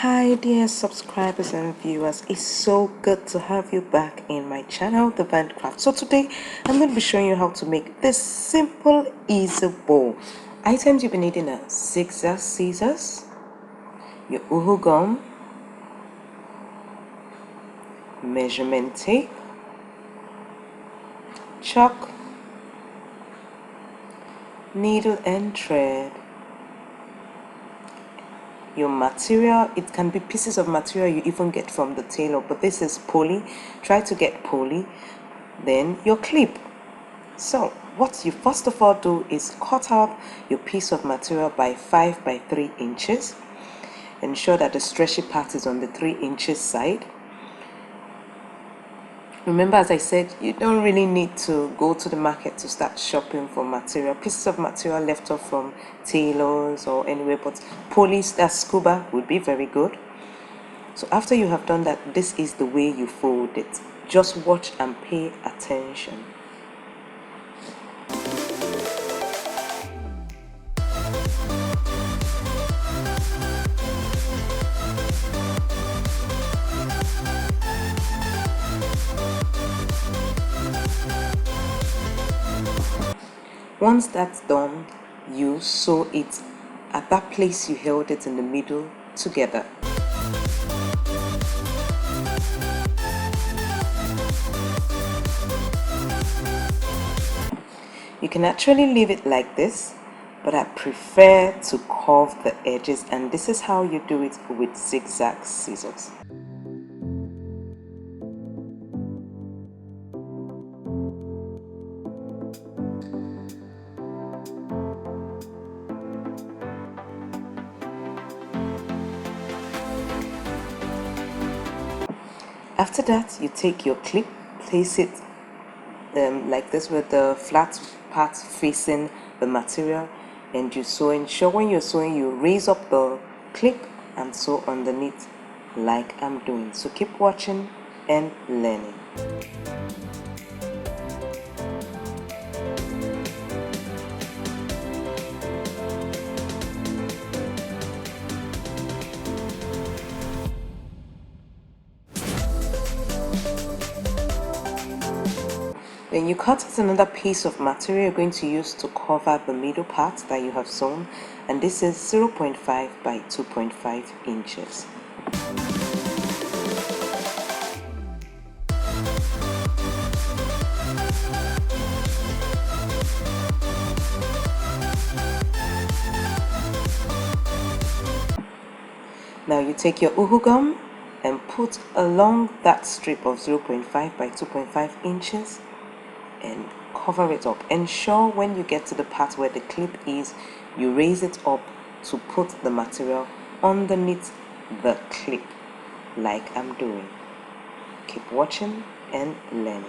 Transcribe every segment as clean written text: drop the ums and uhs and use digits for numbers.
Hi dear subscribers and viewers, it's so good to have you back in my channel, The Bandcraft. So today I'm going to be showing you how to make this simple easy bow. Items you'll be needing are zigzag scissors, your uhu gum, measurement tape, chalk, needle and thread, your material. It can be pieces of material you even get from the tailor, but this is poly. Try to get poly. Then your clip. So what you first of all do is cut out your piece of material by 5 by 3 inches. Ensure that the stretchy part is on the 3 inches side. Remember, as I said, you don't really need to go to the market to start shopping for material. Pieces of material left off from tailors or anywhere, but poly, that scuba would be very good. So after you have done that, this is the way you fold it. Just watch and pay attention. Once that's done, you sew it at that place you held it in the middle together. You can actually leave it like this, but I prefer to curve the edges, and this is how you do it with zigzag scissors. After that, you take your clip, place it like this with the flat part facing the material, and you sew. Ensure when you're sewing, you raise up the clip and sew underneath like I'm doing. So keep watching and learning. Then you cut out another piece of material you're going to use to cover the middle part that you have sewn, and this is 0.5 by 2.5 inches. Now you take your uhu gum and put along that strip of 0.5 by 2.5 inches and cover it up. Ensure when you get to the part where the clip is, you raise it up to put the material underneath the clip like I'm doing. Keep watching and learning.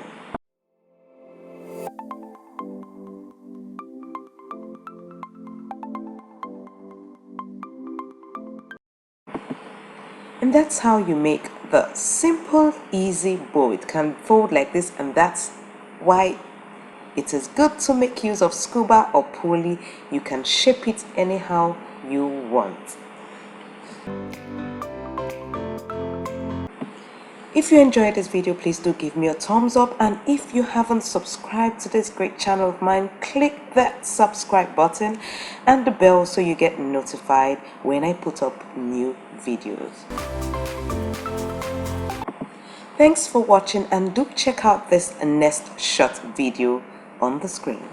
And that's how you make the simple easy bow. It can fold like this, and that's why it is good to make use of scuba or poly. You can shape it anyhow you want. If you enjoyed this video, please do give me a thumbs up, and if you haven't subscribed to this great channel of mine, click that subscribe button and the bell so you get notified when I put up new videos. Thanks for watching, and do check out this next short video on the screen.